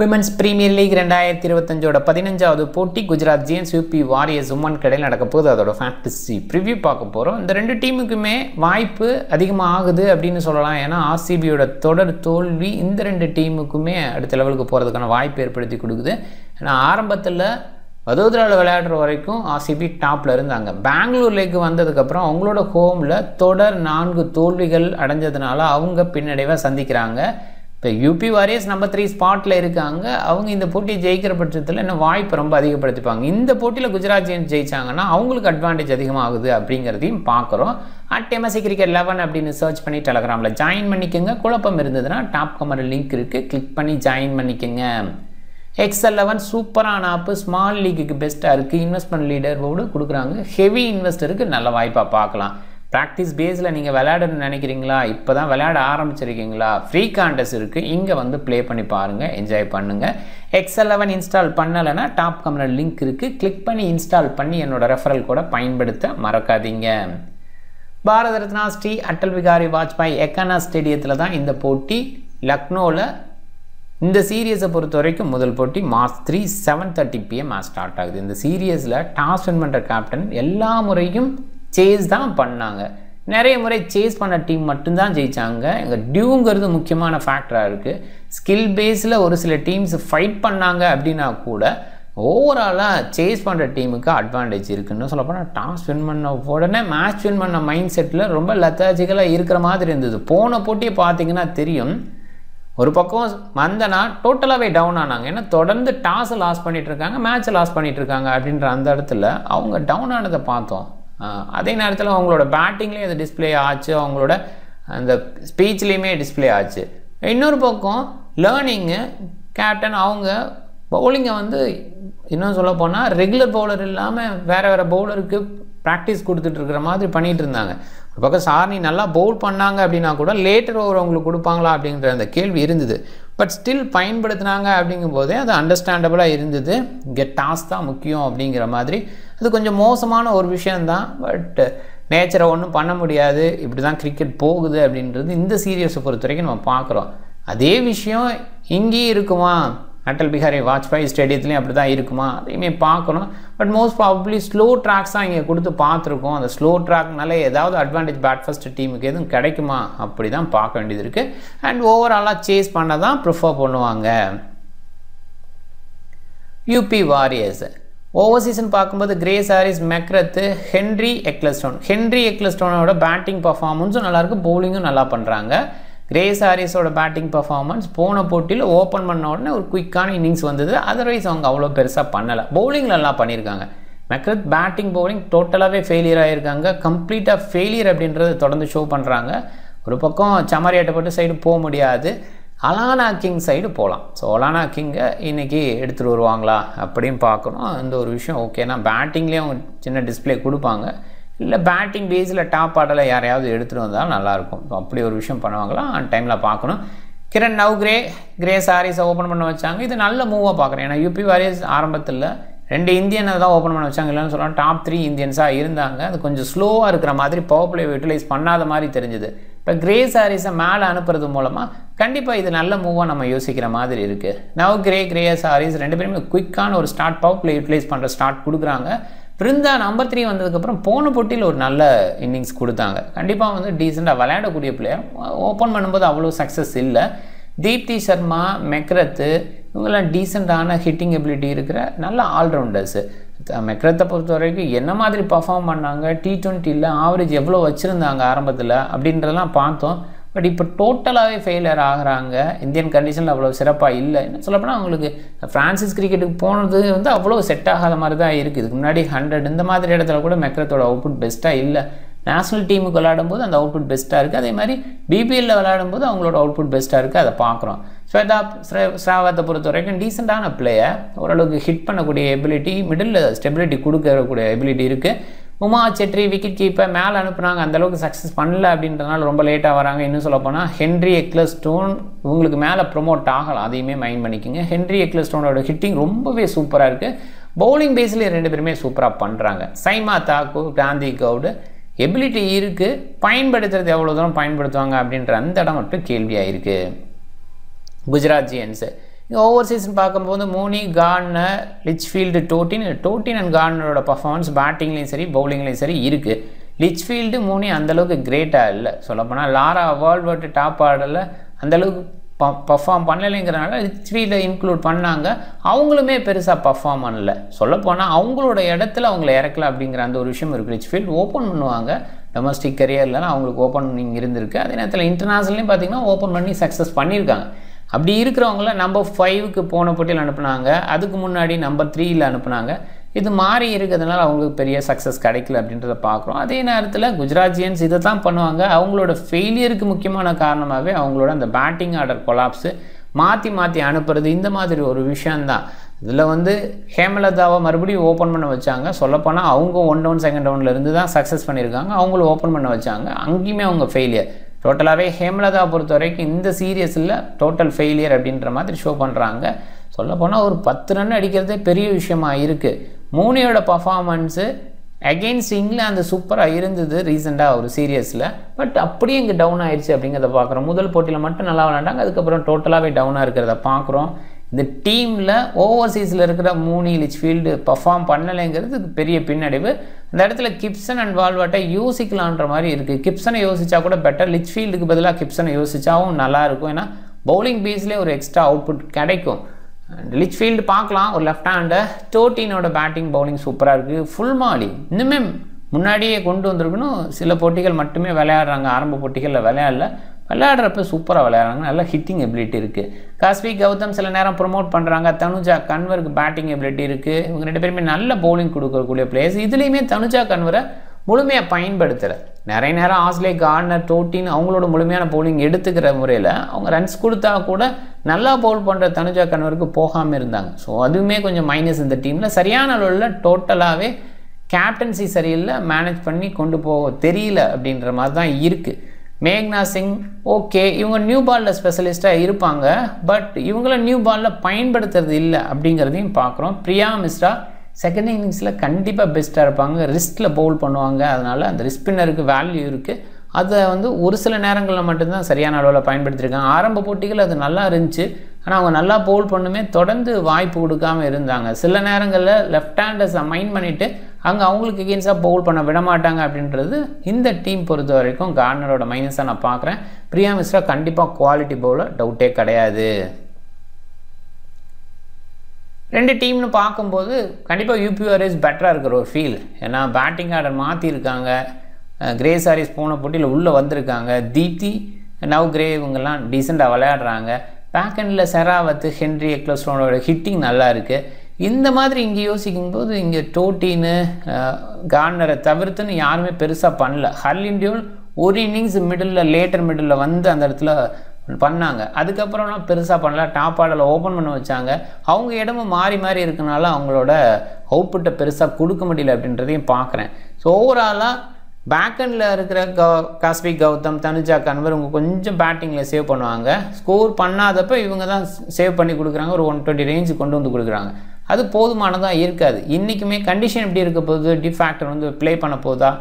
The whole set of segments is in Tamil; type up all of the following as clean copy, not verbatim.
விமென்ஸ் பிரீமியர் லீக் 2025 15வது போட்டி Gujarat Giants UP Warriorz women கடையில் நடக்க போகுது. அதோட ஃபேண்டசி ப்ரிவ்யூ பார்க்க போகிறோம். இந்த ரெண்டு டீமுக்குமே வாய்ப்பு அதிகமாக ஆகுது அப்படின்னு சொல்லலாம். ஏன்னா ஆர்சிபியோட தொடர் தோல்வி இந்த ரெண்டு டீமுக்குமே அடுத்த லெவலுக்கு போகிறதுக்கான வாய்ப்பு ஏற்படுத்தி கொடுக்குது. ஏன்னா ஆரம்பத்தில் வதோதராவில் விளையாடுற வரைக்கும் ஆர்சிபி டாப்பில் இருந்தாங்க. பெங்களூர்லேக்கு வந்ததுக்கப்புறம் அவங்களோட ஹோமில் தொடர் 4 தோல்விகள் அடைஞ்சதுனால அவங்க பின்னடைவை சந்திக்கிறாங்க. இப்போ யூபி வாரியர்ஸ் நம்பர் 3 ஸ்பாட்டில் இருக்காங்க. அவங்க இந்த போட்டியை ஜெயிக்கிற பட்சத்தில் இன்னும் வாய்ப்பு ரொம்ப அதிகப்படுத்திப்பாங்க. இந்த போட்டியில் குஜராத் ஜெயின்ஸ் ஜெயிச்சாங்கன்னா அவங்களுக்கு அட்வான்டேஜ் அதிகமாகுது அப்படிங்கிறதையும் பார்க்குறோம். @MSC Cricket 11 அப்படின்னு சர்ச் பண்ணி டெலகிராமில் ஜாயின் பண்ணிக்கோங்க. குழப்பம் இருந்ததுன்னா டாப் கமெண்ட் லிங்க் இருக்குது, கிளிக் பண்ணி ஜாயின் பண்ணிக்கோங்க. XL11 சூப்பரான ஆப்பு, ஸ்மால் லீக்குக்கு பெஸ்ட்டாக இருக்குது. இன்வெஸ்ட்மெண்ட் லீடரோடு கொடுக்குறாங்க. ஹெவி இன்வெஸ்டருக்கு நல்ல வாய்ப்பாக பார்க்கலாம். ப்ராக்டிஸ் பேஸில் நீங்கள் விளையாடணும்னு நினைக்கிறீங்களா, இப்போ தான் விளையாட ஆரம்பிச்சிருக்கீங்களா, ஃப்ரீ கான்டெஸ்ட் இருக்குது, இங்கே வந்து ப்ளே பண்ணி பாருங்கள், என்ஜாய் பண்ணுங்கள். XL11 இன்ஸ்டால் பண்ணலைன்னா டாப் கமெண்ட் லிங்க் இருக்குது, கிளிக் பண்ணி இன்ஸ்டால் பண்ணி என்னோடய ரெஃபரல் கூட பயன்படுத்த மறக்காதீங்க. பாரத ரத்னா ஸ்ரீ அட்டல் பிகாரி வாஜ்பாய் எக்கானா ஸ்டேடியத்தில் தான் இந்த போட்டி. லக்னோவில் இந்த சீரியஸை பொறுத்த வரைக்கும் முதல் போட்டி March 3 7:30 PM ஸ்டார்ட் ஆகுது. இந்த சீரியஸில் டாஸ் வின் பண்ணுற கேப்டன் எல்லா முறையும் சேஸ் தான் பண்ணாங்க. நிறைய முறை சேஸ் பண்ண டீம் மட்டும்தான் ஜெயித்தாங்க. எங்கள் டியூங்கிறது முக்கியமான ஃபேக்டராக இருக்குது. ஸ்கில் பேஸில் ஒரு சில டீம்ஸ் ஃபைட் பண்ணாங்க அப்படின்னா கூட ஓவராலாக சேஸ் பண்ணுற டீமுக்கு அட்வான்டேஜ் இருக்குன்னு சொல்லப்போனால் டாஸ் வின் பண்ண உடனே மேட்ச் வின் பண்ண மைண்ட் செட்டில் ரொம்ப லெத்தாஜிக்கலாக இருக்கிற மாதிரி இருந்தது. போன போட்டியை பார்த்தீங்கன்னா தெரியும். ஒரு பக்கம் வந்தனா டோட்டலாகவே டவுன் ஆனாங்க. ஏன்னா தொடர்ந்து டாஸை லாஸ் பண்ணிகிட்ருக்காங்க, மேட்ச்சை லாஸ் பண்ணிகிட்ருக்காங்க அப்படின்ற அந்த இடத்துல அவங்க டவுன் ஆனதை பார்த்தோம். அதே நேரத்தில் அவங்களோட பேட்டிங்லேயும் அது டிஸ்பிளே ஆச்சு, அவங்களோட அந்த ஸ்பீச்லேயுமே டிஸ்பிளே ஆச்சு. இன்னொரு பக்கம் லேர்னிங்கு கேப்டன் அவங்க பவுலிங்கை வந்து இன்னும் சொல்ல போனால் ரெகுலர் பவுலர் இல்லாமல் வேறு பவுலருக்கு ப்ராக்டிஸ் கொடுத்துட்ருக்கிற மாதிரி பண்ணிகிட்டு இருந்தாங்க. ஒரு பக்கம் சார்னி நல்லா பவுல் பண்ணாங்க அப்படின்னா கூட லேட்டர் ஓவர் அவங்களுக்கு கொடுப்பாங்களா அப்படிங்கிற அந்த கேள்வி இருந்தது. பட் ஸ்டில் பயன்படுத்தினாங்க அப்படிங்கும்போதே அது அண்டர்ஸ்டாண்டபுளாக இருந்தது. இங்கே டாஸ் தான் முக்கியம் அப்படிங்கிற மாதிரி. அது கொஞ்சம் மோசமான ஒரு விஷயந்தான். பட் நேச்சரை ஒன்றும் பண்ண முடியாது, இப்படி தான் கிரிக்கெட் போகுது அப்படின்றது இந்த சீரியஸை பொறுத்த வரைக்கும் நம்ம பார்க்குறோம். அதே விஷயம் இங்கேயும் இருக்குமா, அட்டல் பிகாரி வாஜ்பாய் ஸ்டேடியத்துலேயும் அப்படி தான் இருக்குமா, அதையுமே பார்க்கணும். But most probably slow tracks தான் இங்கே கொடுத்து பார்த்துருக்கோம். அந்த ஸ்லோ ட்ராக்னால ஏதாவது அட்வான்டேஜ் பேட் ஃபர்ஸ்ட் டீமுக்கு எதுவும் கிடைக்குமா அப்படி தான் பார்க்க வேண்டியது இருக்குது. அண்ட் ஓவராலாக சேஸ் பண்ண தான் ப்ரிஃபர் பண்ணுவாங்க. யூபி வாரியர்ஸ் ஓவர்சீசன் பார்க்கும்போது கிரேஸ் ஹாரிஸ், மெக்ரத்து, ஹென்ரி எக்லஸ்டோனோட பேட்டிங் பர்ஃபார்மன்ஸும் நல்லாயிருக்கு, பவுலிங்கும் நல்லா பண்ணுறாங்க. கிரேஸ் ஹாரிஸோட பேட்டிங் பர்ஃபார்மன்ஸ் போன போட்டியில் ஓப்பன் பண்ண உடனே ஒரு குயிக்கான இன்னிங்ஸ் வந்தது. அதர்வைஸ் அவங்க அவ்வளோ பெருசாக பண்ணலை. பவுலிங் நல்லா பண்ணியிருக்காங்க. மெக்ரத் பேட்டிங் பவுலிங் டோட்டலாகவே ஃபெயிலியர் ஆகியிருக்காங்க. கம்ப்ளீட்டாக ஃபெயிலியர் அப்படின்றத தொடர்ந்து ஷோ பண்ணுறாங்க. ஒரு பக்கம் சமரியாட்டப்பட்ட சைடு போக முடியாது, அலானா கிங் சைடு போகலாம். ஸோ அலானா கிங்கை இன்றைக்கி எடுத்துகிட்டு வருவாங்களா அப்படின்னு பார்க்கணும். அந்த ஒரு விஷயம் ஓகேனா பேட்டிங்லேயே அவங்க சின்ன டிஸ்பிளே கொடுப்பாங்க, இல்லை பேட்டிங் பேஸில் டாப் ஆர்டரில் யாரையாவது எடுத்துகிட்டு வந்தாலும் நல்லாயிருக்கும். ஸோ அப்படி ஒரு விஷயம் பண்ணுவாங்களா அந்த டைமில் பார்க்கணும். கிரண் நவ்கிரே, கிரேஸ் ஹாரிஸை ஓப்பன் பண்ண வச்சாங்க. இது நல்ல மூவாக பார்க்குறேன். ஏன்னா யூபி வாரியர்ஸ் ஆரம்பத்தில் 2 இந்தியனை தான் ஓப்பன் பண்ண வச்சாங்க. இல்லைன்னு சொல்லலாம் டாப் 3 இந்தியன்ஸாக இருந்தாங்க. அது கொஞ்சம் ஸ்லோவாக இருக்கிற மாதிரி பவர் பிளே யூட்டிலைஸ் பண்ணாத மாதிரி தெரிஞ்சுது. இப்போ கிரேஸ் ஹாரிஸை மேலே அனுப்புறது மூலமாக கண்டிப்பாக இது நல்ல மூவாக நம்ம யோசிக்கிற மாதிரி இருக்குது. கிரேஸ் ஹாரிஸ் 2 பேருமே குயிக்கான ஒரு ஸ்டார்ட் பவர் பிளே யூட்டிலைஸ் பண்ணுற ஸ்டார்ட் கொடுக்குறாங்க. பிருந்தா நம்பர் 3 வந்ததுக்கப்புறம் போன போட்டியில் ஒரு நல்ல இன்னிங்ஸ் கொடுத்தாங்க. கண்டிப்பாக வந்து டீசெண்டாக விளையாடக்கூடிய பிளேயர். ஓப்பன் பண்ணும்போது அவ்வளோ சக்ஸஸ் இல்லை. தீப்தி சர்மா, மெக்ரத்து இவங்கெல்லாம் டீசெண்டான ஹிட்டிங் எபிலிட்டி இருக்கிற நல்ல ஆல்ரவுண்டர்ஸு. மெக்ரத்தை பொறுத்த வரைக்கும் என்ன மாதிரி பர்ஃபார்ம் பண்ணாங்க, T20யில் ஆவரேஜ் எவ்வளோ வச்சுருந்தாங்க ஆரம்பத்தில் அப்படின்றதெல்லாம் பார்த்தோம். பட் இப்போ டோட்டலாகவே ஃபெயிலியர் ஆகிறாங்க. இந்தியன் கண்டிஷனில் அவ்வளோ சிறப்பாக இல்லை. என்ன சொல்லப்போனால் அவங்களுக்கு ஃப்ரான்சிஸ் கிரிக்கெட்டுக்கு போனது வந்து அவ்வளோ செட் ஆகாத மாதிரி தான் இருக்குது. இதுக்கு முன்னாடி 100 இந்த மாதிரி இடத்துல கூட மெக்ரத்தோட அவுட்புட் பெஸ்ட்டாக இல்லை. நேஷனல் டீமுக்கு விளையாடும்போது அந்த அவுட்புட் பெஸ்ட்டாக இருக்குது. அதே மாதிரி பிபிஎல்லில் விளையாடும்போது அவங்களோட அவுட்புட் பெஸ்ட்டாக இருக்குது. அதை பார்க்குறோம். ஸ்ராவத்தை பொறுத்த வரைக்கும் டீசெண்டான பிளேயர், ஓரளவுக்கு ஹிட் பண்ணக்கூடிய எபிலிட்டி, மிடில் ஸ்டெபிலிட்டி கொடுக்கக்கூடிய எபிலிட்டி இருக்குது. உமா செட்ரி விக்கெட் கீப்பர் மேலே அனுப்புனாங்க, அந்தளவுக்கு சக்ஸஸ் பண்ணல அப்படின்றனால ரொம்ப லேட்டாக வராங்க. இன்னும் சொல்லப்போனால் ஹென்ரி எக்லஸ்டோன் இவங்களுக்கு மேலே ப்ரொமோட் ஆகலாம், அதையுமே மைண்ட் பண்ணிக்கோங்க. ஹென்ரி எக்லஸ்டோனோட ஹிட்டிங் ரொம்பவே சூப்பராக இருக்குது. பவுலிங் பேஸ்லேயே 2 பேருமே சூப்பராக பண்ணுறாங்க. சைமா தாக்கூர், காந்தி கவுடு எபிலிட்டி இருக்குது, பயன்படுத்துறது எவ்வளோ தூரம் பயன்படுத்துவாங்க அப்படின்ற அந்த இடம் மட்டும் கேள்வியாக இருக்குது. குஜராத் ஜெயின்ஸ் ஓவர்சீஸ்ன்னு பார்க்கும்போது Mooney, Gardner, Litchfield, Dottin and கார்னரோட பர்ஃபார்மன்ஸ் பேட்டிங்லேயும் சரி பவுலிங்லேயும் சரி இருக்குது. லிச்ஃபீல்டு, மூனி அந்தளவுக்கு கிரேட்டாக இல்லை. சொல்லப்போனால் லாரா வால்வர்ட் டாப் ஆர்டரில் அந்தளவுக்கு பர்ஃபார்ம் பண்ணலைங்கிறனால லிச்ஃபீல்டை இன்க்ளூட் பண்ணாங்க. அவங்களுமே பெருசாக பர்ஃபார்ம் பண்ணல. சொல்லப்போனால் அவங்களோட இடத்துல அவங்கள இறக்கல அப்படிங்கிற அந்த ஒரு விஷயம் இருக்குது. லிச்ஃபீல்டு ஓப்பன் பண்ணுவாங்க, டொமஸ்டிக் கரியர்லாம் அவங்களுக்கு ஓப்பனிங் இருந்திருக்கு. அதே நேரத்தில் இன்டர்நேஷ்னல்லையும் பார்த்திங்கன்னா ஓப்பன் பண்ணி சக்ஸஸ் பண்ணியிருக்காங்க. அப்படி இருக்கிறவங்கள நம்பர் 5க்கு போன போட்டியில் அனுப்புனாங்க, அதுக்கு முன்னாடி நம்பர் 3யில் அனுப்புனாங்க. இது மாறி இருக்கிறதுனால அவங்களுக்கு பெரிய சக்ஸஸ் கிடைக்கல அப்படின்றத பார்க்குறோம். அதே நேரத்தில் குஜராத் ஜெயண்ட்ஸ் இதை தான் பண்ணுவாங்க. அவங்களோட ஃபெயிலியருக்கு முக்கியமான காரணமாகவே அவங்களோட அந்த பேட்டிங் ஆர்டர் கொலாப்ஸு, மாற்றி அனுப்புறது, இந்த மாதிரி ஒரு விஷயந்தான். இதில் ஹேமலதாவை மறுபடியும் ஓப்பன் பண்ண வச்சாங்க. சொல்லப்போனால் அவங்க 1 டவுன் 2nd டவுனில் இருந்து தான் சக்ஸஸ் பண்ணியிருக்காங்க. அவங்களும் ஓப்பன் பண்ண வச்சாங்க, அங்கேயுமே அவங்க ஃபெயிலியர். டோட்டலாகவே ஹேமலதாவை பொறுத்த வரைக்கும் இந்த சீரியஸில் டோட்டல் ஃபெயிலியர் அப்படின்ற மாதிரி ஷோ பண்ணுறாங்க. சொல்லப்போனால் ஒரு 10 ரன் அடிக்கிறதே பெரிய விஷயமா இருக்குது. மூனியோட பர்ஃபார்மன்ஸு அகெயின்ஸ்ட் இங்கிலாந்து சூப்பராக இருந்தது ரீசெண்டாக ஒரு சீரியஸில். பட் அப்படியே இங்கே டவுன் ஆயிடுச்சு அப்படிங்கிறத பார்க்குறோம். முதல் போட்டியில் மட்டும் நல்லா விளையாண்டாங்க, அதுக்கப்புறம் டோட்டலாகவே டவுனாக இருக்கிறத பார்க்குறோம். இந்த டீமில் ஓவர்சீஸில் இருக்கிற மூனி, லிச்ஃபீல்டு பர்ஃபார்ம் பண்ணலைங்கிறது பெரிய பின்னடைவு. அந்த இடத்துல கிப்சன் அண்ட் வால்வர்ட்டை யோசிக்கலான்ற மாதிரி இருக்குது. கிப்சனை யோசிச்சா கூட பெட்டர், லிச்ஃபீல்டுக்கு பதிலாக கிப்சனை யோசிச்சாவும் நல்லாயிருக்கும். ஏன்னா பவுலிங் பேஸ்லேயே ஒரு எக்ஸ்ட்ரா அவுட்புட் கிடைக்கும். லிச்ஃபீல்டு பார்க்கலாம் ஒரு லெஃப்ட் ஹேண்டை. டோட்டினோட பேட்டிங் பவுலிங் சூப்பராக இருக்குது. ஃபுல் மாலி இன்னுமே முன்னாடியே கொண்டு வந்திருக்கணும். சில போட்டிகள் மட்டுமே விளையாடுறாங்க, ஆரம்ப போட்டிகளில் விளையாடுறப்ப சூப்பராக விளையாடுறாங்க, நல்ல ஹிட்டிங் எபிலிட்டி இருக்குது. காஸ்வி கௌதம் சில நேரம் ப்ரொமோட் பண்ணுறாங்க. தனுஜா கன்வருக்கு பேட்டிங் எபிலிட்டி இருக்குது. இவங்க 2 பேருமே நல்ல பவுலிங் கொடுக்கக்கூடிய பிளேயர்ஸ். இதுலேயுமே தனுஜா கன்வரை முழுமையாக பயன்படுத்துகிற நிறைய நேரம் ஆஸ்லே, கார்னர், டோட்டின் அவங்களோட முழுமையான பவுலிங் எடுத்துக்கிற முறையில் அவங்க ரன்ஸ் கொடுத்தா கூட நல்லா பவுல் பண்ணுற தனுஜா கன்வருக்கு போகாமல் இருந்தாங்க. ஸோ அதுவுமே கொஞ்சம் மைனஸ் இந்த டீமில். சரியான அளவில் டோட்டலாகவே கேப்டன்சி சரியில்லை, மேனேஜ் பண்ணி கொண்டு போக தெரியல அப்படின்ற மாதிரி தான் இருக்குது. மேக்னா சிங் ஓகே, இவங்க நியூ பாலில் ஸ்பெஷலிஸ்ட்டாக இருப்பாங்க, பட் இவங்கள நியூ பாலில் பயன்படுத்துறது இல்லை அப்படிங்கிறதையும் பார்க்குறோம். பிரியா மிஸ்ரா செகண்ட் இன்னிங்ஸில் கண்டிப்பாக பெஸ்ட்டாக இருப்பாங்க, ரிஸ்கில் பவுல் பண்ணுவாங்க. அதனால் அந்த ரிஸ்க் ஸ்பின்னருக்கு வேல்யூ இருக்குது. அதை ஒரு சில நேரங்களில் மட்டும்தான் சரியான அளவில் பயன்படுத்தியிருக்காங்க. ஆரம்ப போட்டிகள் அது நல்லா இருந்துச்சு, ஆனால் அவங்க நல்லா பவுல் பண்ணுமே தொடர்ந்து வாய்ப்பு கொடுக்காமல் இருந்தாங்க. சில நேரங்களில் லெஃப்ட் ஹேண்டர்ஸை மைண்ட் பண்ணிவிட்டு அங்கே அவங்களுக்கு எகெயின்ஸ்டாக பவுல் பண்ண விட மாட்டாங்க அப்படின்றது இந்த டீம் பொறுத்த வரைக்கும் கார்னரோட மைனஸாக நான் பார்க்குறேன். பிரியா மிஸ்ரா கண்டிப்பாக குவாலிட்டி பவுலர், டவுட்டே கிடையாது. 2 டீம்னு பார்க்கும்போது கண்டிப்பாக யூபி வாரியர்ஸ் பெட்டராக இருக்கிற ஒரு ஃபீல். ஏன்னா பேட்டிங் ஆர்டர் மாற்றிருக்காங்க. கிரேஸ் ஹாரிஸ் போன போட்டியில் உள்ளே வந்திருக்காங்க. தீப்தி, நவ் கிரே இவங்கெல்லாம் டீசெண்டாக விளையாடுறாங்க. பேக்கெண்டில் செராவத்து, ஹென்ரி, எக்லஸ்டோனோட ஹிட்டிங் நல்லா இருக்குது. இந்த மாதிரி இங்கே யோசிக்கும்போது இங்கே டோட்டின்னு கார்னரை தவிர்த்துன்னு யாருமே பெருசாக பண்ணல. ஹர்லின் ஒரு இன்னிங்ஸ் லேட்டர் மிடில் அந்த இடத்துல பண்ணாங்க, அதுக்கப்புறம்லாம் பெருசாக பண்ணல. டாப் ஆர்டரில் ஓப்பன் பண்ண வச்சாங்க. அவங்க இடமும் மாறி இருக்கனால அவங்களோட அவுட்புட்டை பெருசாக கொடுக்க முடியல அப்படின்றதையும் பார்க்குறேன். ஸோ ஓவராலாக பேக்கெண்டில் இருக்கிற காஸ்வி கௌதம், தனுஜா கன்வர் இவங்க கொஞ்சம் பேட்டிங்கில் சேவ் பண்ணுவாங்க. ஸ்கோர் பண்ணாதப்போ இவங்க தான் சேவ் பண்ணி கொடுக்குறாங்க. ஒரு 120 ரேஞ்சு கொண்டு வந்து கொடுக்குறாங்க. அது போதுமானதாக இருக்காது. இன்றைக்குமே கண்டிஷன் எப்படி இருக்க போகுது, டிஃபேக்டர் ப்ளே பண்ண போதா,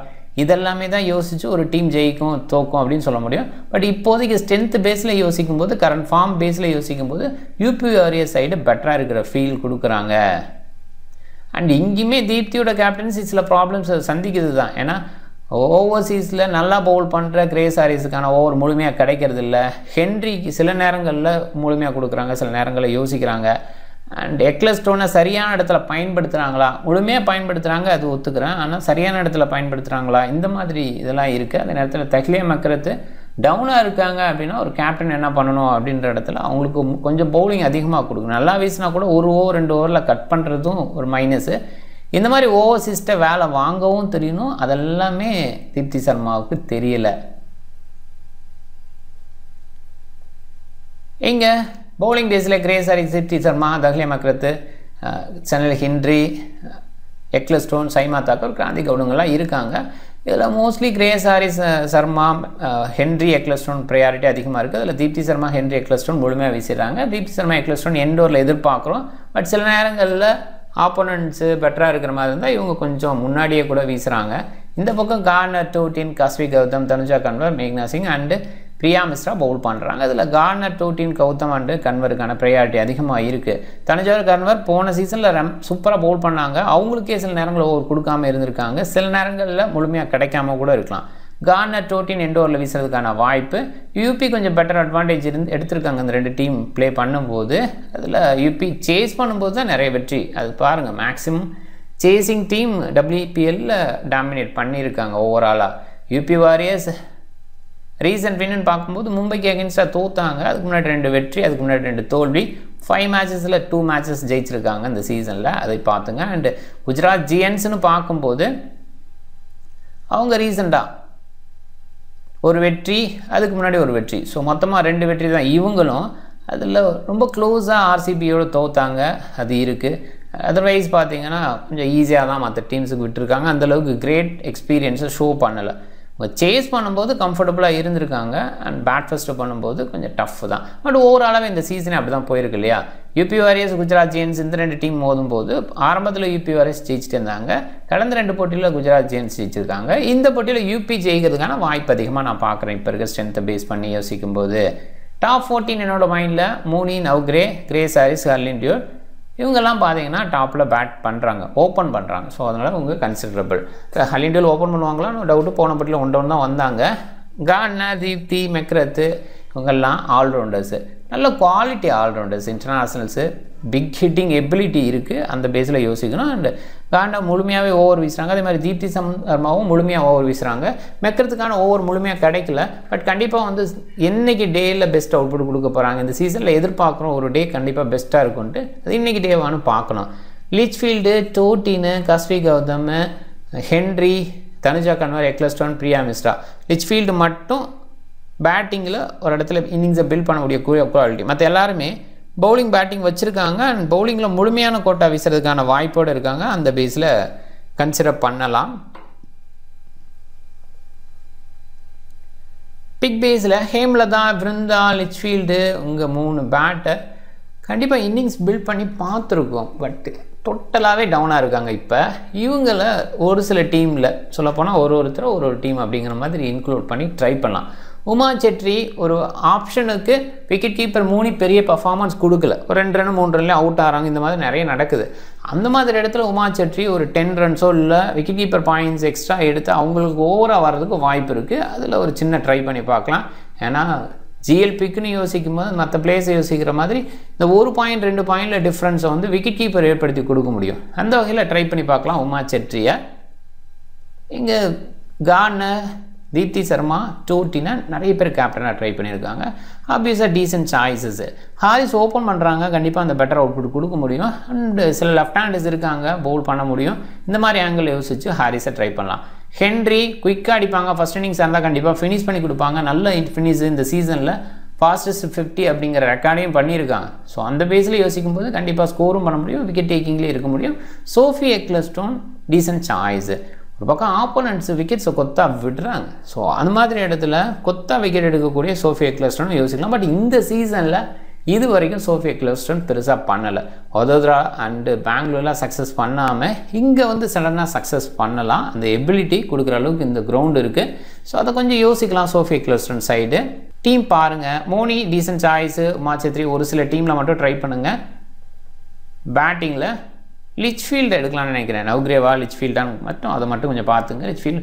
இதெல்லாமே தான் யோசித்து ஒரு டீம் ஜெயிக்கும் தோக்கும் அப்படின்னு சொல்ல முடியும். பட் இப்போதைக்கு ஸ்ட்ரென்த் பேஸில் யோசிக்கும்போது, கரண்ட் ஃபார்ம் பேஸில் யோசிக்கும்போது யூபி வாரியர் சைடு பெட்டராக இருக்கிற ஃபீல் கொடுக்குறாங்க. அண்ட் இங்கேயுமே தீப்தியோட கேப்டன்சி சில ப்ராப்ளம்ஸ் சந்திக்குது தான். ஏன்னா ஓவர்சீஸில் நல்லா பவுல் பண்ணுற கிரேஸ் ஹாரிஸுக்கான ஓவர் முழுமையாக கிடைக்கிறது இல்லை. ஹென்ரிக்கு சில நேரங்களில் முழுமையாக கொடுக்குறாங்க, சில நேரங்களில் யோசிக்கிறாங்க. அண்ட் எக்லஸ்டோனை சரியான இடத்துல பயன்படுத்துகிறாங்களா, முழுமையாக பயன்படுத்துகிறாங்க, அது ஒத்துக்கிறேன். ஆனால் சரியான இடத்துல பயன்படுத்துகிறாங்களா, இந்த மாதிரி இதெல்லாம் இருக்குது. அதே நேரத்தில் தஹ்லியா மக்ரத் டவுனாக இருக்காங்க அப்படின்னா ஒரு கேப்டன் என்ன பண்ணணும் அப்படின்ற இடத்துல அவங்களுக்கு கொஞ்சம் பவுலிங் அதிகமாக கொடுக்கணும். நல்லா வீசினா கூட 1 ஓவர் 2 ஓவரில் கட் பண்ணுறதும் ஒரு மைனஸு. இந்த மாதிரி ஓவர்சீஸ்ட்டை வேலை வாங்கவும் தெரியணும். அதெல்லாமே தீப்தி சர்மாவுக்கு தெரியலை. இங்கே பவுலிங் டேஸில் Grace Harris, Deepti Sharma, Tahlia McGrath, Shinelle Henry, Ecclestone, Saima Thakor, Kranti கவுடுங்கெல்லாம் இருக்காங்க. இதில் mostly Grace Harris, Sharma, Henry, Ecclestone priority அதிகமாக இருக்குது. அதில் தீப்தி சர்மா, ஹென்ரி, எக்லஸ்டோன் முழுமையாக வீசிடுறாங்க. தீப்தி சர்மா, எக்லஸ்டோன் எண்டோரில் எதிர்பார்க்குறோம். பட் சில நேரங்களில் ஆப்போனன்ட்ஸு பெட்டராக இருக்கிற மாதிரி இருந்தால் இவங்க கொஞ்சம் முன்னாடியே கூட வீசுகிறாங்க. இந்த பக்கம் கார்னர், டோட்டின், காஸ்வி கௌதம், தனுஜா கன்வர், மேக்னா சிங் அண்டு பிரியா மிஸ்ரா பவுல் பண்ணுறாங்க. அதில் கார்னர், டோட்டின், கௌதம் அண்டு கன்வருக்கான ப்ரையாரிட்டி அதிகமாக இருக்குது. தனுஜா கன்வர் போன சீசனில் சூப்பராக பவுல் பண்ணாங்க. அவங்களுக்கே சில நேரங்களில் ஓவர் கொடுக்காமல் இருந்திருக்காங்க. சில நேரங்களில் முழுமையாக கிடைக்காம கூட இருக்கலாம். கார்னர், டோட்டின் எண்ட் ஓவரில் வீசுறதுக்கான வாய்ப்பு. யூபி கொஞ்சம் பெட்டர் அட்வான்டேஜ் எடுத்திருக்காங்க இந்த 2 டீம் ப்ளே பண்ணும்போது. அதில் யூபி சேஸ் பண்ணும்போது தான் நிறைய வெற்றி. அது பாருங்கள், மேக்ஸிமம் சேசிங் டீம் WPLல டாமினேட் பண்ணியிருக்காங்க ஓவராலாக. யூபி வாரியர்ஸ் ரீசன்ட் வின்னு பார்க்கும்போது மும்பைக்கு அகேன்ஸ்டாக தோத்தாங்க. அதுக்கு முன்னாடி 2 வெற்றி, அதுக்கு முன்னாடி 2 தோல்வி. 5 மேட்சஸில் 2 மேட்சஸ் ஜெயிச்சிருக்காங்க இந்த சீசனில். அதை பார்த்துங்க. அண்டு குஜராத் ஜியன்ஸ்னு பார்க்கும்போது அவங்க ரீசெண்டாக ஒரு வெற்றி, அதுக்கு முன்னாடி ஒரு வெற்றி. ஸோ மொத்தமாக 2 வெற்றி தான். இவங்களும் அதில் ரொம்ப க்ளோஸாக ஆர்சிபியோடு தோத்தாங்க, அது இருக்குது. அதர்வைஸ் பார்த்தீங்கன்னா கொஞ்சம் ஈஸியாக தான் மற்ற டீம்ஸுக்கு விட்டுருக்காங்க. அந்தளவுக்கு கிரேட் எக்ஸ்பீரியன்ஸை ஷோ பண்ணலை. சேஸ் பண்ணும்போது கம்ஃபர்டபுளாக இருந்திருக்காங்க. அண்ட் பேட் ஃபஸ்ட்டு பண்ணும்போது கொஞ்சம் டஃப் தான். பட் ஓவராலாகவே இந்த சீசனே அப்படி தான் போயிருக்கு இல்லையா. யூபி வாரியர்ஸ், குஜராத் ஜெயின்ஸ் இந்த 2 டீம் மோதும் போது ஆரம்பத்தில் யூபி வாரியர்ஸ் ஜெயிச்சுட்டு இருந்தாங்க. கடந்த 2 போட்டியில் குஜராத் ஜெயின்ஸ் ஜெயிச்சிருக்காங்க. இந்த போட்டியில் யூபி ஜெயிக்கிறதுக்கான வாய்ப்பு அதிகமாக நான் பார்க்குறேன். இப்போ இருக்க ஸ்ட்ரென்த்தை பேஸ் பண்ணி யோசிக்கும்போது டாப் 14 என்னோட மைண்டில் Mooney, Navgire, Grace Harris, Harleen Deol இவங்கெல்லாம் பார்த்தீங்கன்னா டாப்பில் பேட் பண்ணுறாங்க, ஓப்பன் பண்ணுறாங்க. ஸோ அதனால் இவங்க கன்சிடரபிள். ஹர்லின் டியூட் ஓப்பன் பண்ணுவாங்களான்னு டவுட்டு. போன பட்டியில் 1-1 தான் வந்தாங்க. கார்னர், தீப்தி, மெக்ரத்து இவங்கெல்லாம் ஆல்ரவுண்டர்ஸு, நல்ல quality allrounders. Internationals big hitting ability இருக்குது. அந்த பேஸில் யோசிக்கணும். அண்ட் கார்னர் முழுமையாகவே ஓவர் வீசுகிறாங்க. அதே மாதிரி தீப்தி சர்மாவும் முழுமையாக ஓவர் வீசுகிறாங்க. மெக்கிறதுக்கான ஓவர் முழுமையாக கிடைக்கல. பட் கண்டிப்பாக வந்து என்றைக்கு டேயில் பெஸ்ட் அவுட்புட் கொடுக்க போகிறாங்க இந்த சீசனில் எதிர்பார்க்குறோம். ஒரு டே கண்டிப்பாக பெஸ்ட்டாக இருக்கும்ட்டு அது இன்றைக்கி டேவானு பார்க்கணும். Litchfield, Dottin, Kashvee Gautam, Henry, Tanuja Kanwar, Ecclestone, Priya Mishra. Litchfield மட்டும் பேட்டிங்கில் ஒரு இடத்துல இன்னிங்ஸை பில்ட் பண்ணக்கூடிய குவாலிட்டி. மற்ற எல்லாருமே பவுலிங், பேட்டிங் வச்சுருக்காங்க. அண்ட் பவுலிங்கில் முழுமையான கோட்டா வீசுறதுக்கான வாய்ப்போடு இருக்காங்க. அந்த பேஸில் கன்சிடர் பண்ணலாம். பிக் பேஸில் ஹேம்லதா, விருந்தா, லிச்ஃபீல்டு உங்கள் 3 பேட்டை கண்டிப்பாக இன்னிங்ஸ் பில்ட் பண்ணி பார்த்துருக்கோம். பட் டோட்டலாகவே டவுனாக இருக்காங்க. இப்போ இவங்களை ஒரு சில டீமில் சொல்லப்போனால் ஒருத்தர் ஒரு டீம் அப்படிங்கிற மாதிரி இன்க்ளூட் பண்ணி ட்ரை பண்ணலாம். உமா செட்ரி ஒரு ஆப்ஷனுக்கு விக்கெட் கீப்பர் மூணி பெரிய பர்ஃபார்மன்ஸ் கொடுக்கல, ஒரு 2 ரன் 3 ரன்லேயே அவுட் ஆகிறாங்க. இந்த மாதிரி நிறைய நடக்குது. அந்த மாதிரி இடத்துல உமா செட்ரி ஒரு 10 ரன்ஸோ இல்லை விக்கெட் கீப்பர் பாயிண்ட்ஸ் எக்ஸ்ட்ரா எடுத்து அவங்களுக்கு ஓவராக வர்றதுக்கு வாய்ப்பு இருக்குது. அதில் ஒரு சின்ன ட்ரை பண்ணி பார்க்கலாம். ஏன்னா ஜிஎல்பிக்குன்னு யோசிக்கும் போது மற்ற பிளேஸை யோசிக்கிற மாதிரி இந்த 1 பாயிண்ட் 2 பாயிண்டில் டிஃப்ரென்ஸை வந்து விக்கெட் கீப்பர் ஏற்படுத்தி கொடுக்க முடியும். அந்த வகையில் ட்ரை பண்ணி பார்க்கலாம் உமா செட்ரியை. இங்கே கார்னர், தீப்தி சர்மா, டோட்டினா நிறைய பேர் கேப்டனாக ட்ரை பண்ணியிருக்காங்க. ஆப்வியஸாக டீசென்ட் சாய்ஸஸ். ஹாரிஸ் ஓப்பன் பண்ணுறாங்க, கண்டிப்பாக அந்த பெட்டர் அவுட்புட் கொடுக்க முடியும். அண்டு சில லெஃப்ட் ஹேண்டர்ஸ் இருக்காங்க, பவுல் பண்ண முடியும். இந்த மாதிரி ஆங்கிள் யோசிச்சு ஹாரிஸை ட்ரை பண்ணலாம். ஹென்ரி குயிக்காக அடிப்பாங்க, ஃபஸ்ட் இன்னிங்ஸ் இருந்தால் கண்டிப்பாக ஃபினிஷ் பண்ணி கொடுப்பாங்க. நல்ல ஃபினிஷ் இந்த சீசனில் ஃபாஸ்டஸ்ட் 50 அப்படிங்கிற ரெக்கார்டையும் பண்ணியிருக்காங்க. ஸோ அந்த பேஸில் யோசிக்கும் போது கண்டிப்பாக ஸ்கோரும் பண்ண முடியும், விக்கெட் டேக்கிங்லேயே இருக்க முடியும். Sophie Ecclestone decent choice. ஒரு பக்கம் ஆப்போனன்ட்ஸ் விக்கெட்ஸை கொத்தா விடுறாங்க. ஸோ அந்த மாதிரி இடத்துல கொத்தா விக்கெட் எடுக்கக்கூடிய சோஃபி எக்லஸ்டன் யோசிக்கலாம். பட் இந்த சீசனில் இது வரைக்கும் சோஃபி எக்லஸ்டன் பெருசாக பண்ணலை. வதோதரா அண்டு பெங்களூர்லாம் சக்ஸஸ் பண்ணாமல் இங்கே வந்து சடனாக சக்ஸஸ் பண்ணலாம். அந்த எபிலிட்டி கொடுக்குற அளவுக்கு இந்த கிரவுண்டு இருக்குது. ஸோ அதை கொஞ்சம் யோசிக்கலாம் சோஃபி எக்லஸ்டன் சைடு. டீம் பாருங்கள், மோனி டீசன்ட் சாய்ஸு, உமா செத்ரி ஒரு சில டீமில் மட்டும் ட்ரை பண்ணுங்கள். பேட்டிங்கில் லிச்ஃபீல்டு எடுக்கலாம்னு நினைக்கிறேன். நவ்கிரேவா லிச்ஃபீல்டான்னு மட்டும் அதை மட்டும் கொஞ்சம் பார்த்துங்க. லிச்ஃபீல்டு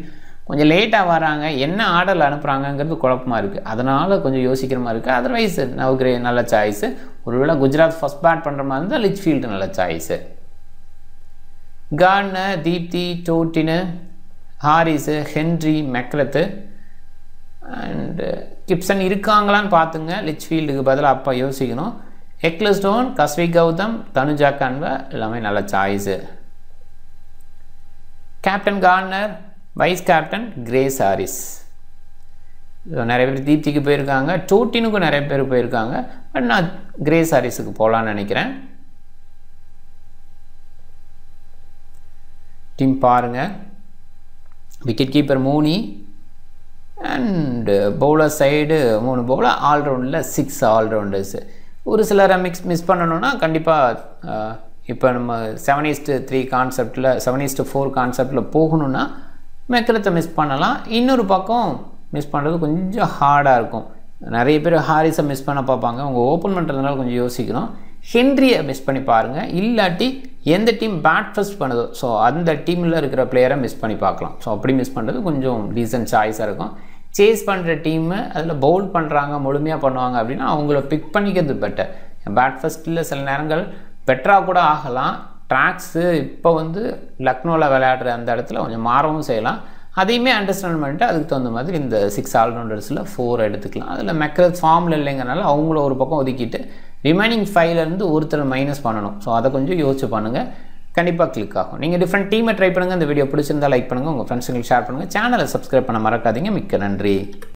கொஞ்சம் லேட்டாக வராங்க, என்ன ஆர்டரில் அனுப்புகிறாங்கங்கிறது குழப்பமாக இருக்குது. அதனால் கொஞ்சம் யோசிக்கிற மாதிரி இருக்குது. அதர்வைஸ் நவ்கிரே நல்ல சாய்ஸு. ஒருவேளை குஜராத் ஃபஸ்ட் பேட் பண்ணுற மாதிரி இருந்தால் லிச்ஃபீல்டு நல்ல choice. Gardner, Deepti, Dottin, Harris, Henry, McGrath and Gibson இருக்காங்களான்னு பார்த்துங்க. லிச்ஃபீல்டுக்கு பதிலாக அப்போ யோசிக்கணும். எக்லஸ்டோன், கஸ்வி கௌதம், தனுஜா கன்வர் எல்லாமே நல்ல choice. Captain Gardner, vice captain Grace Harris. நிறைய பேர் தீப்திக்கு போயிருக்காங்க, டோட்டினுக்கும் நிறைய பேர் போயிருக்காங்க. பட் நான் கிரேஸ் ஹாரிஸுக்கு போகலான்னு நினைக்கிறேன். டீம் பாருங்கள், wicket keeper Mooney and bowler side 3 bowler, ஆல்ரவுண்டில் 6 ஆல்ரவுண்டர்ஸு. ஒரு சிலரை மிஸ் பண்ணணுன்னா கண்டிப்பாக இப்போ நம்ம 7:3 கான்செப்டில் 7:4 கான்செப்டில் போகணுன்னா மெக்ரத்தை மிஸ் பண்ணலாம். இன்னொரு பக்கம் மிஸ் பண்ணுறது கொஞ்சம் ஹார்டாக இருக்கும். நிறைய பேர் ஹாரிஸை மிஸ் பண்ண பார்ப்பாங்க. அவங்க ஓப்பன் பண்ணுறதுனால கொஞ்சம் யோசிக்கணும். ஹென்ரியை மிஸ் பண்ணி பாருங்கள். இல்லாட்டி எந்த டீம் பேட் ஃபர்ஸ்ட் பண்ணுதோ ஸோ அந்த டீமில் இருக்கிற பிளேயரை மிஸ் பண்ணி பார்க்கலாம். ஸோ அப்படி மிஸ் பண்ணுறது கொஞ்சம் டீசன்ட் சாய்ஸாக இருக்கும். சேஸ் பண்ணுற டீமு அதில் பவுல் பண்ணுறாங்க, முழுமையாக பண்ணுவாங்க அப்படின்னா அவங்கள பிக் பண்ணிக்கிறது பெட்டர். பேட் ஃபர்ஸ்ட்டில் சில நேரங்கள் பெட்டராக கூட ஆகலாம். ட்ராக்ஸு இப்போ லக்னோவில் விளையாடுற அந்த இடத்துல கொஞ்சம் மாறவும் செய்யலாம். அதையுமே அண்டர்ஸ்டாண்ட் பண்ணிட்டு அதுக்கு தகுந்த மாதிரி இந்த 6 ஆல்ரவுண்டர்ஸில் 4 எடுத்துக்கலாம். அதில் மெக்ரத் ஃபார்மில் இல்லைங்கிறனால அவங்கள ஒரு பக்கம் ஒதுக்கிட்டு ரிமைனிங் 5லேருந்து ஒருத்தர் மைனஸ் பண்ணணும். ஸோ அதை கொஞ்சம் யோசிச்சு பண்ணுங்கள், கண்டிப்பாக கிளிக் ஆகும். நீங்கள் டிஃப்ரெண்ட் டீமை ட்ரை பண்ணுங்கள். இந்த வீடியோ பிடிச்சிருந்தால் லைக் பண்ணுங்கள், உங்கள் ஃப்ரெண்ட்ஸுங்களுக்கு ஷேர் பண்ணுங்கள். சேனலை சப்ஸ்கிரைப் பண்ண மறக்காதீங்க. மிக்க நன்றி.